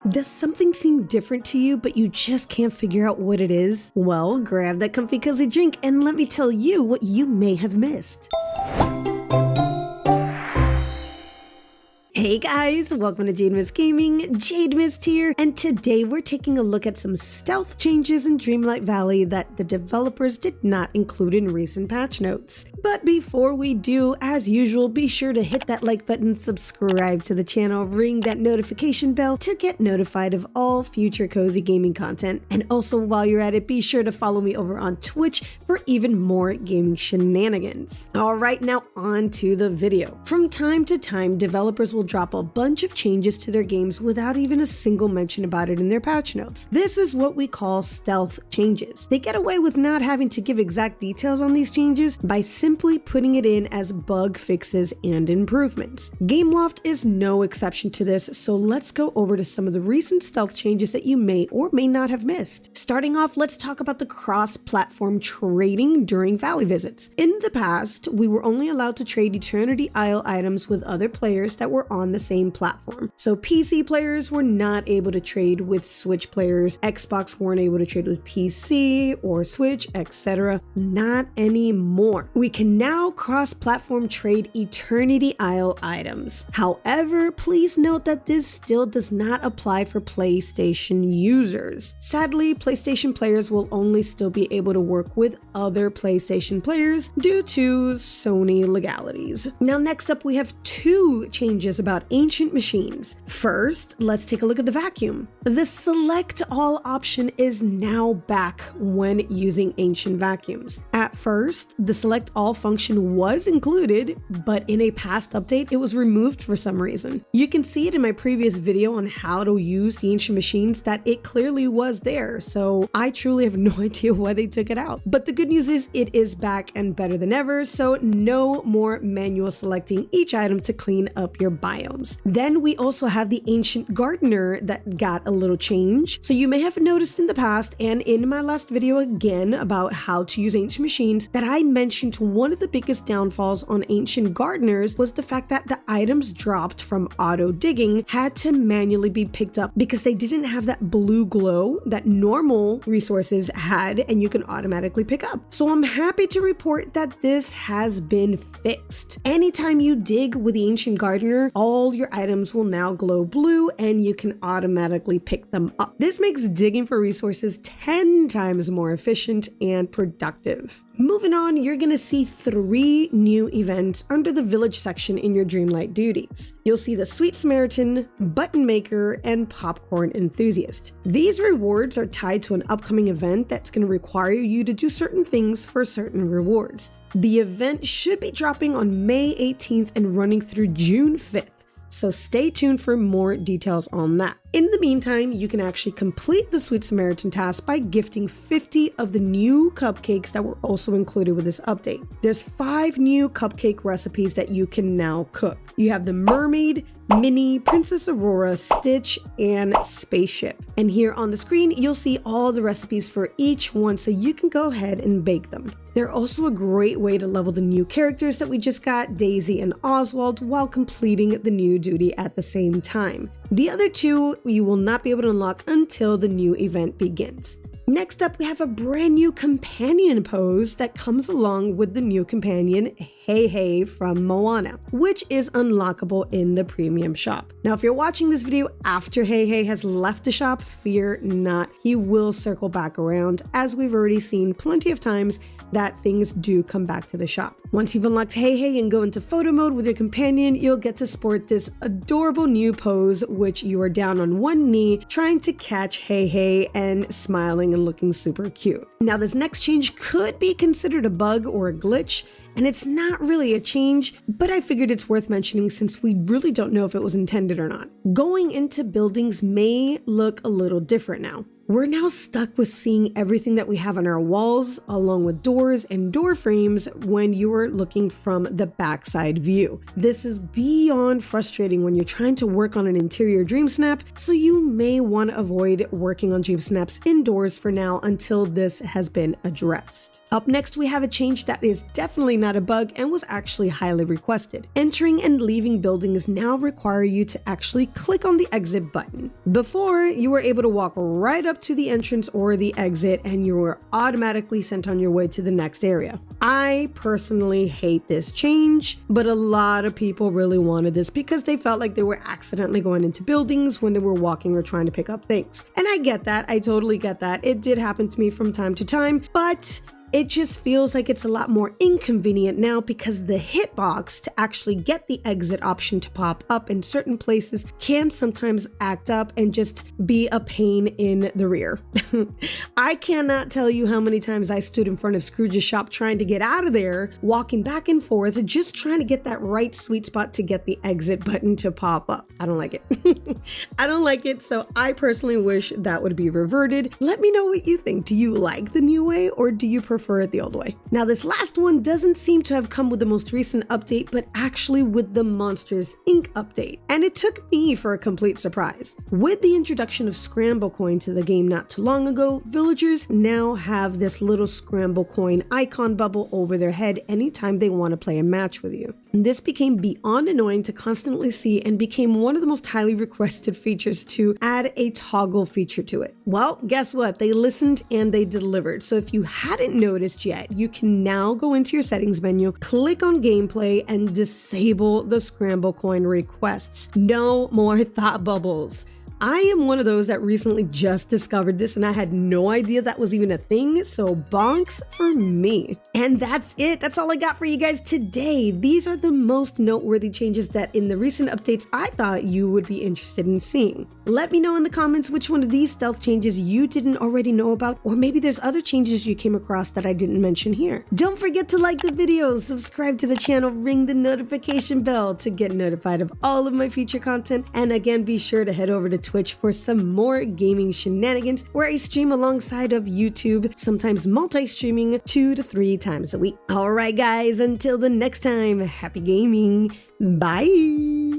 Does something seem different to you, but you just can't figure out what it is? Well, grab that comfy cozy drink and let me tell you what you may have missed. Hey guys, welcome to Jade Mist Gaming, Jade Mist here, and today we're taking a look at some stealth changes in Dreamlight Valley that the developers did not include in recent patch notes. But before we do, as usual, be sure to hit that like button, subscribe to the channel, ring that notification bell to get notified of all future cozy gaming content. And also while you're at it, be sure to follow me over on Twitch for even more gaming shenanigans. Alright, now on to the video. From time to time, developers will drop a bunch of changes to their games without even a single mention about it in their patch notes. This is what we call stealth changes. They get away with not having to give exact details on these changes by simply putting it in as bug fixes and improvements. Gameloft is no exception to this, so let's go over to some of the recent stealth changes that you may or may not have missed. Starting off, let's talk about the cross-platform trading during Valley visits. In the past, we were only allowed to trade Eternity Isle items with other players that were on the same platform. So PC players were not able to trade with Switch players, Xbox weren't able to trade with PC or Switch, etc. Not anymore. We can now cross-platform trade Eternity Isle items. However, please note that this still does not apply for PlayStation users. Sadly, PlayStation players will only still be able to work with other PlayStation players due to Sony legalities. Now next up, we have two changes about ancient machines. First, let's take a look at the vacuum. The select all option is now back when using ancient vacuums. At first, the select all function was included, but in a past update, it was removed for some reason. You can see it in my previous video on how to use the ancient machines that it clearly was there, so I truly have no idea why they took it out. But the good news is it is back and better than ever, so no more manual selecting each item to clean up your biomes. Then we also have the Ancient Gardener that got a little change. So you may have noticed in the past and in my last video again about how to use ancient machines that I mentioned one of the biggest downfalls on Ancient Gardeners was the fact that the items dropped from auto digging had to manually be picked up because they didn't have that blue glow that normal resources had and you can automatically pick up. So I'm happy to report that this has been fixed. Anytime you dig with the Ancient Gardener, all your items will now glow blue and you can automatically pick them up. This makes digging for resources 10 times more efficient and productive. Moving on, you're going to see 3 new events under the village section in your Dreamlight duties. You'll see the Sweet Samaritan, Button Maker, and Popcorn Enthusiast. These rewards are tied to an upcoming event that's going to require you to do certain things for certain rewards. The event should be dropping on May 18th and running through June 5th. So stay tuned for more details on that. In the meantime, you can actually complete the Sweet Samaritan task by gifting 50 of the new cupcakes that were also included with this update. There's 5 new cupcake recipes that you can now cook. You have the Mermaid, Minnie, Princess Aurora, Stitch, and Spaceship. And here on the screen, you'll see all the recipes for each one so you can go ahead and bake them. They're also a great way to level the new characters that we just got, Daisy and Oswald, while completing the new duty at the same time. The other 2 you will not be able to unlock until the new event begins. Next up, we have a brand new companion pose that comes along with the new companion, Hey Hey from Moana, which is unlockable in the premium shop. Now, if you're watching this video after Hey Hey has left the shop, fear not, he will circle back around, as we've already seen plenty of times that things do come back to the shop. Once you've unlocked Hey Hey and go into photo mode with your companion, you'll get to sport this adorable new pose, which you are down on one knee, trying to catch Hey Hey and smiling and looking super cute. Now, this next change could be considered a bug or a glitch, and it's not really a change, but I figured it's worth mentioning since we really don't know if it was intended or not. Going into buildings may look a little different now. we're now stuck with seeing everything that we have on our walls, along with doors and door frames when you are looking from the backside view. This is beyond frustrating when you're trying to work on an interior dream snap, so you may want to avoid working on dream snaps indoors for now until this has been addressed. Up next, we have a change that is definitely not a bug and was actually highly requested. Entering and leaving buildings now require you to actually click on the exit button. Before, you were able to walk right up to the entrance or the exit and you were automatically sent on your way to the next area. I personally hate this change, but a lot of people really wanted this because they felt like they were accidentally going into buildings when they were walking or trying to pick up things. And I get that. I totally get that. It did happen to me from time to time, but it just feels like it's a lot more inconvenient now because the hitbox to actually get the exit option to pop up in certain places can sometimes act up and just be a pain in the rear. I cannot tell you how many times I stood in front of Scrooge's shop trying to get out of there, walking back and forth, just trying to get that right sweet spot to get the exit button to pop up. I don't like it. I don't like it, so I personally wish that would be reverted. Let me know what you think. Do you like the new way or do you prefer it the old way? Now, this last one doesn't seem to have come with the most recent update, but actually with the Monsters Inc. update. And it took me for a complete surprise. With the introduction of Scramble Coin to the game not too long ago, villagers now have this little Scramble Coin icon bubble over their head anytime they want to play a match with you. And this became beyond annoying to constantly see and became one of the most highly requested features to add a toggle feature to it. Well, guess what? They listened and they delivered. So if you hadn't noticed yet, you can now go into your settings menu, click on gameplay, and disable the Scramble Coin requests. No more thought bubbles. I am one of those that recently just discovered this and I had no idea that was even a thing, so bonks for me. And that's it. That's all I got for you guys today. These are the most noteworthy changes that in the recent updates I thought you would be interested in seeing. Let me know in the comments which one of these stealth changes you didn't already know about, or maybe there's other changes you came across that I didn't mention here. Don't forget to like the video, subscribe to the channel, ring the notification bell to get notified of all of my future content, and again, be sure to head over to Twitch for some more gaming shenanigans where I stream alongside of YouTube, sometimes multi-streaming 2 to 3 times a week. All right, guys, until the next time, happy gaming. Bye.